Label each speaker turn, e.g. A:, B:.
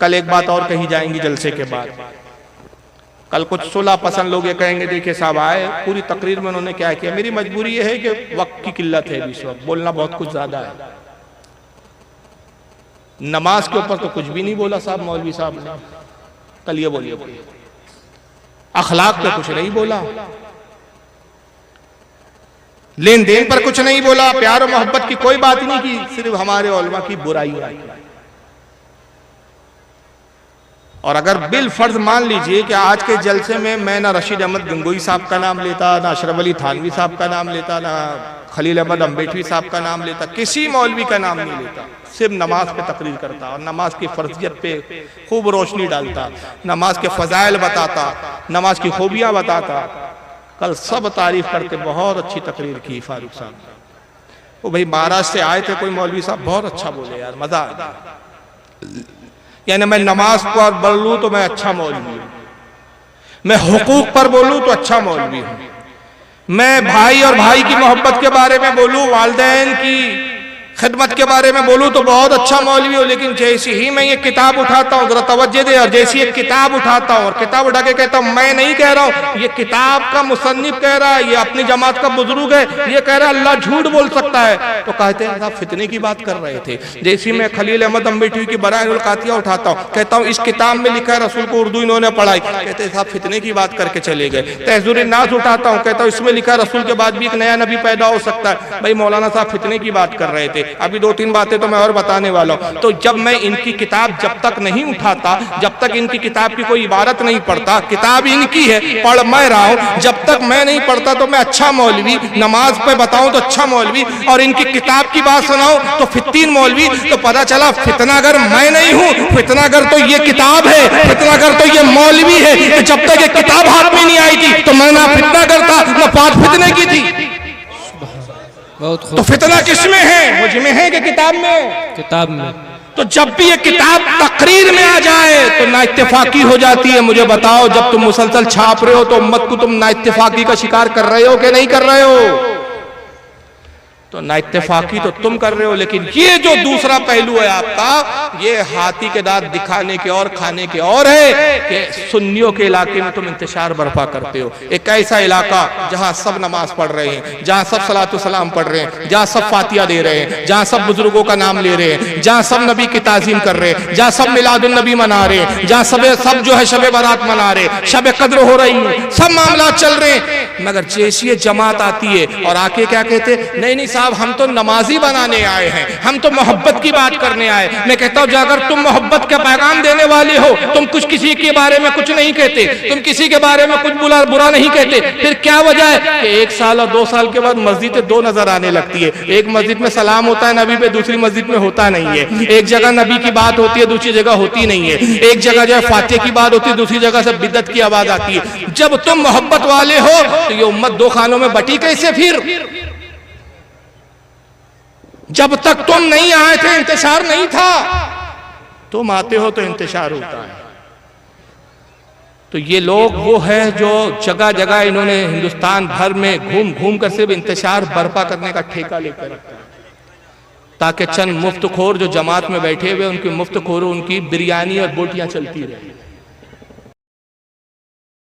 A: کل ایک بات اور کہی جائیں گی جلسے کے بعد. کل کچھ صلح پسند لوگ یہ کہیں گے دیکھیں صاحب آئے پوری تقریر میں انہوں نے کیا کیا. میری مجبوری یہ ہے کہ وقت کی قلت ہے اس وقت, بولنا بہت کچھ زیادہ ہے. نماز کے اوپر تو کچھ بھی نہیں بولا صاحب مولوی صاحب نے. کل یہ بولیے اخلاق پہ کچھ نہیں بولا, لین دین پر کچھ نہیں بولا, پیار و محبت کی کوئی بات نہیں کی, صرف ہمارے علماء کی برائی کی. اور اگر بالفرض مان لیجئے کہ آج کے جلسے میں نہ رشید احمد گنگوئی صاحب کا نام لیتا, نہ اشرف علی تھانوی صاحب کا نام لیتا, نہ خلیل احمد امبیٹوی صاحب کا نام لیتا, کسی مولوی کا نام نہیں لیتا, صرف نماز پہ تقریر کرتا اور نماز کی فرضیت پہ خوب روشنی ڈالتا, نماز کے فضائل بتاتا, نماز کی خوبیاں بتاتا. کل سب تعریف کرتے بہت اچھی تقریر کی فاروق صاحب. وہ بھئی مہاراشٹر سے آئے تھے کوئی مولوی صاحب, بہت اچھا بولے یار, مزہ آ گیا. یعنی میں نماز پر بولوں تو میں اچھا مولوی ہوں, میں حقوق پر بولوں تو اچھا مولوی ہوں, میں بھائی اور بھائی کی محبت کے بارے میں بولوں, والدین کی خدمت کے بارے میں بولوں تو بہت اچھا مولوی ہوں. لیکن جیسی ہی میں یہ کتاب اٹھاتا ہوں, ذرا توجہ دے, اور جیسی ایک کتاب اٹھاتا ہوں اور کتاب اٹھا کے کہتا ہوں میں نہیں کہہ رہا ہوں, یہ کتاب کا مصنف کہہ رہا ہے, یہ اپنی جماعت کا بزرگ ہے, یہ کہہ رہا ہے اللہ جھوٹ بول سکتا ہے, تو کہتے ہیں صاحب فتنے کی بات کر رہے تھے. جیسی میں خلیل احمد امبیٹوی کی برائن القاطیہ اٹھاتا ہوں, کہتا ہوں اس کتاب میں لکھا ہے رسول کو اردو انہوں نے پڑھائی, کہتے ہیں صاحب فتنے کی بات کر کے چلے گئے. تحذیر الناس اٹھاتا ہوں, کہتا ہوں اس میں لکھا ہے رسول کے بعد بھی ایک نیا نبی پیدا ہو سکتا ہے. بھائی مولانا صاحب فتنے کی بات کر رہے تھے, ابھی 2-3 باتیں تو میں اور بتانے والا ہوں. تو جب میں ان کی کتاب جب تک نہیں اٹھاتا, جب تک ان کی کتاب کی کوئی عبارت نہیں پڑھتا, کتاب ان کی ہے پڑھ میں رہا ہوں, جب تک میں نہیں پڑھتا تو میں اچھا مولوی, نماز پہ بتاؤں تو اچھا مولوی, اور ان کی کتاب کی بات سناؤں تو فتین مولوی. تو پتہ چلا فتنہ گر میں نہیں ہوں, فتنہ گر تو یہ کتاب ہے, فتنہ گر تو یہ مولوی ہے. کہ جب تک یہ کتاب ہاتھ میں نہیں آئی تھی تو میں نہ فتنہ گر تھا نہ پاک فتنے کی تھی. تو فتنہ کس میں ہے؟ مجھ میں ہے کہ کتاب میں؟ کتاب میں. تو جب بھی یہ کتاب تقریر میں آ جائے تو نا اتفاقی ہو جاتی ہے. مجھے بتاؤ جب تم مسلسل چھاپ رہے ہو تو امت کو تم نا اتفاقی کا شکار کر رہے ہو کہ نہیں کر رہے ہو؟ تو نا اتفاقی تو تم کر رہے ہو, لیکن یہ جو دوسرا پہلو ہے آپ کا, یہ ہاتھی کے دانت دکھانے کے اور کھانے کے اور ہے کہ سنیوں کے علاقے میں تم انتشار برپا کرتے ہو. ایک ایسا علاقہ جہاں سب نماز پڑھ رہے ہیں, جہاں سب صلاۃ و سلام پڑھ رہے ہیں, جہاں سب فاتحہ دے رہے ہیں, جہاں سب بزرگوں کا نام لے رہے ہیں, جہاں سب نبی کی تعظیم کر رہے ہیں, جہاں سب میلاد النبی منا رہے ہیں, جہاں سب جو ہے شب برات منا رہے ہیں, شب قدر ہو رہی ہیں, سب معاملات چل رہے ہیں. مگر جیسی جماعت آتی ہے اور آ کے کیا کہتے ہیں, نہیں صاحب ہم تو نمازی بنانے آئے ہیں, ہم تو محبت کی بات کرنے آئے. میں کہتا ہوں اگر تم محبت کا پیغام دینے والے ہو, تم کچھ کسی کے بارے میں کچھ نہیں کہتے, تم کسی کے بارے میں کچھ برا نہیں کہتے, پھر کیا وجہ ہے کہ 1 سال اور 2 سال کے بعد مسجد 2 نظر آنے لگتی ہے. ایک مسجد میں سلام ہوتا ہے نبی پہ, دوسری مسجد میں ہوتا نہیں ہے. ایک جگہ نبی کی بات ہوتی ہے, دوسری جگہ ہوتی نہیں ہے. ایک جگہ جو ہے فاتحہ کی بات ہوتی ہے, دوسری جگہ سے بدعت کی آواز آتی ہے. جب تم محبت والے ہو تو یہ امت 2 خانوں میں بٹی کیسے پھر؟ جب تک تم نہیں آئے تھے انتشار نہیں تھا, تم آتے ہو تو انتشار ہوتا ہے. تو یہ لوگ وہ ہے جو جگہ جگہ انہوں نے ہندوستان بھر میں گھوم کر صرف انتشار برپا کرنے کا ٹھیکہ لے کر رکھا ہے, تاکہ چند مفت خور جو جماعت میں بیٹھے ہوئے ان کی مفت خوروں ان کی بریانی اور بوٹیاں چلتی رہے.